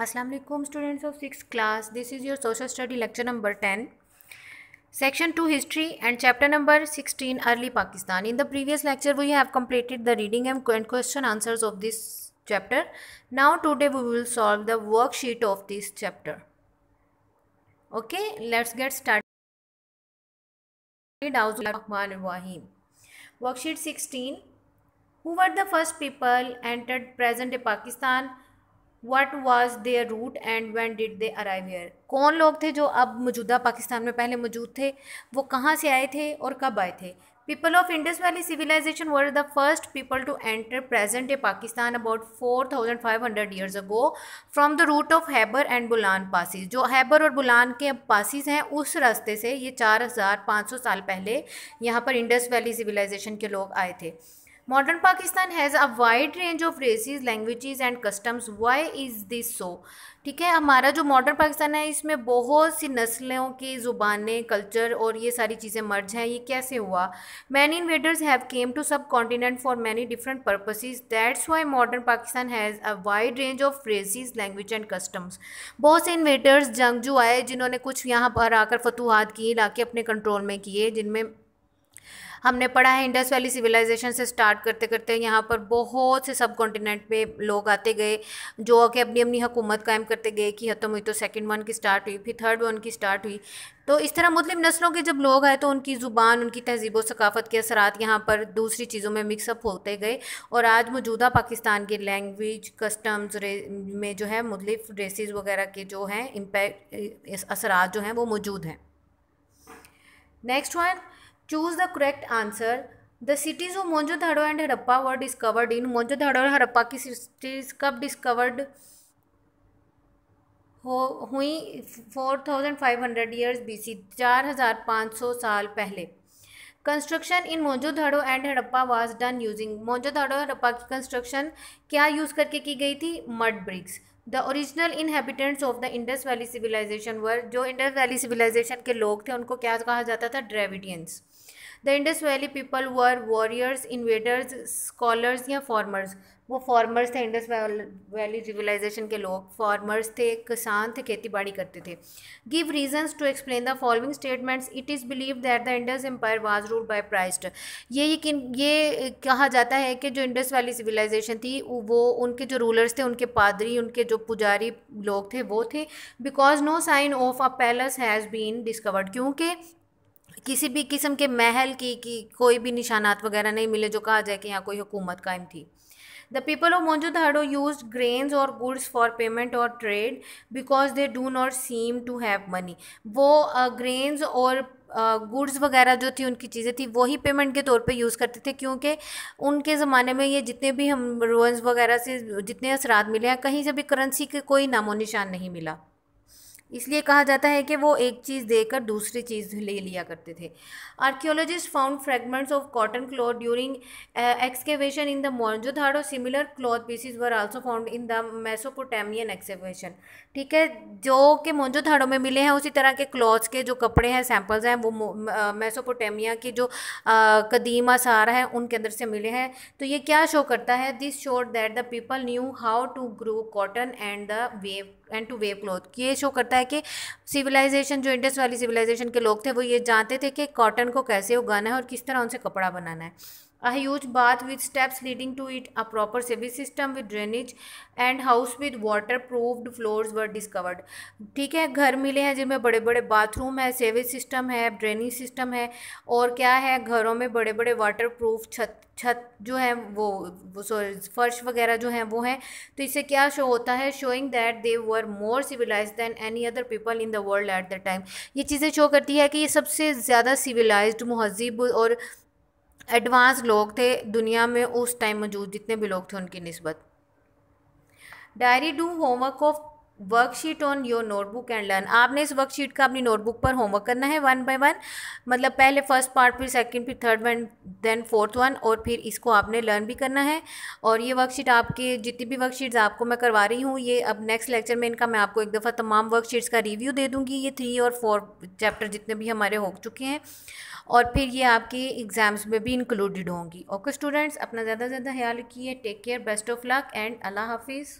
Assalamu alaikum students of 6th class. This is your social study lecture number 10. Section 2 history and chapter number 16 early Pakistan. In the previous lecture we have completed the reading and question answers of this chapter. Now today we will solve the worksheet of this chapter. Okay, let's get started. Worksheet 16. Who were the first people entered present day Pakistan? What was their route and when did they arrive here? कौन लोग थे जो अब मौजूदा पाकिस्तान में पहले मौजूद थे, वो कहाँ से आए थे और कब आए थे? People of Indus Valley Civilization were the first people to enter present day Pakistan about 4,500 years ago from the route of Khyber and Bolan passes. जो हैबर और बुलान के पासिस हैं उस रास्ते से ये 4,500 साल पहले यहाँ पर इंडस वैली सिविलाइजेशन के लोग आए थे. Modern Pakistan has a wide range of races, languages and customs. Why is this so? ठीक है, हमारा जो मॉडर्न पाकिस्तान है इसमें बहुत सी नस्लों की ज़ुबानें, कल्चर और ये सारी चीज़ें मर्ज हैं. ये कैसे हुआ? Many invaders have came to subcontinent for many different purposes. That's why modern Pakistan has a wide range of races, language and customs. बहुत से इन्वेडर्स जंगजू आए जिन्होंने कुछ यहाँ पर आकर फतूहात किए, लाके अपने कंट्रोल में किए, जिनमें हमने पढ़ा है इंडस वैली सिविलाइजेशन से स्टार्ट करते करते यहाँ पर बहुत से सब कॉन्टिनेंट पे लोग आते गए जो कि अपनी अपनी हुकूमत कायम करते गए कि ख़त्म हुई तो सेकंड वन की स्टार्ट हुई, फिर थर्ड वन की स्टार्ट हुई. तो इस तरह मुस्लिम नस्लों के जब लोग आए तो उनकी ज़ुबान, उनकी तहजीब व सकाफ़त के असरात यहाँ पर दूसरी चीज़ों में मिक्सअप होते गए और आज मौजूदा पाकिस्तान के लैंग्वेज, कस्टम्स में जो है मुख्तलिफ रेसेस वगैरह के जो हैं इम्पैक्ट असरात जो हैं वो मौजूद हैं. Next one, choose the correct answer. The cities of Mohenjo-daro and Harappa were discovered in. Mohenjodaro और हड़प्पा की सिटीज़ कब डिस्कवर्ड हुई? 4,500 ईयर्स BC, 4,500 साल पहले. Construction in Mohenjodaro and Harappa was done using. Mohenjodaro और हड़प्पा की कंस्ट्रक्शन क्या यूज़ करके की गई थी? Mud bricks. The original inhabitants of the Indus Valley civilisation were. जो इंडस वैली सिविलाइजेशन के लोग थे उनको क्या कहा जाता था? Dravidians. The Indus Valley people were warriors, invaders, scholars या फार्मर्स. वो फार्मर्स थे, इंडस वैली सिविलाइजेशन के लोग फार्मर्स थे, किसान थे, खेती बाड़ी करते थे. Give reasons to explain the following statements. It is believe that the Indus empire was ruled by priest. ये कहा जाता है कि जो इंडस वैली सिविलाइजेशन थी वो उनके जो रूलर्स थे, उनके पादरी, उनके जो पुजारी लोग थे वो थे. Because no sign of a palace has been discovered. क्योंकि किसी भी किस्म के महल की कोई भी निशानात वगैरह नहीं मिले जो कहा जाए कि यहाँ कोई हुकूमत कायम थी. The people of Mohenjodaro use grains और गुड्स फॉर पेमेंट और trade because they do not seem to have money. वो ग्रेन्स और गुड्स वगैरह जो थी, उनकी चीज़ें थी, वही पेमेंट के तौर पे यूज़ करते थे. क्योंकि उनके ज़माने में ये जितने भी हम रुइंस वगैरह से जितने असरात मिले हैं, कहीं से भी करेंसी के कोई नामो निशान नहीं मिला. इसलिए कहा जाता है कि वो एक चीज़ देकर दूसरी चीज़ ले लिया करते थे. Archaeologist found fragments of cotton cloth during excavation in the Mohenjodaro. Similar cloth pieces were also found in the Mesopotamian excavation. ठीक है, जो कि मोहनजोदड़ो में मिले हैं उसी तरह के क्लॉथ्स के जो कपड़े हैं, सैम्पल्स हैं, वो मेसोपोटामिया की जो कदीम आसार हैं उनके अंदर से मिले हैं. तो ये क्या शो करता है? This showed that the people knew how to grow cotton and to weave cloth. ये शो करता है कि सिविलाइजेशन, जो इंडस वैली सिविलाइजेशन के लोग थे, वो ये जानते थे कि कॉटन को कैसे उगाना है और किस तरह उनसे कपड़ा बनाना है. A huge bath with steps leading to it, a proper sewage system with drainage and house with waterproofed floors were discovered. ठीक है, घर मिले हैं जिनमें बड़े बड़े बाथरूम है, सेवेज सिस्टम है, ड्रेनेज सिस्टम है और क्या है, घरों में बड़े बड़े वाटरप्रूफ छत जो है वो फर्श वगैरह जो हैं वो हैं. तो इससे क्या शो होता है? Showing that they were more civilised than any other people in the world at the time. ये चीज़ें शो करती है कि ये सबसे ज़्यादा सिविलाइज्ड, महज़ब और एडवांस लोग थे दुनिया में उस टाइम मौजूद जितने भी लोग थे उनकी निस्बत. Diary do homework of worksheet on your notebook and learn. आपने इस वर्कशीट का अपनी नोटबुक पर होमवर्क करना है 1 by 1. मतलब पहले फर्स्ट पार्ट, फिर सेकंड, फिर third one, then fourth one, और फिर इसको आपने लर्न भी करना है. और ये वर्कशीट आपके जितनी भी वर्कशीट्स आपको मैं करवा रही हूँ, ये अब नेक्स्ट लेक्चर में इनका मैं आपको एक दफ़ा तमाम वर्कशीट्स का रिव्यू दे दूँगी. ये 3 और 4 चैप्टर जितने भी हमारे हो चुके हैं और फिर ये आपके एग्ज़ाम्स में भी इंक्लूडेड होंगी. ओके स्टूडेंट्स, अपना ज़्यादा से ज़्यादा ख्याल रखिए. Take care, best of luck and अल्लाह हाफिज़.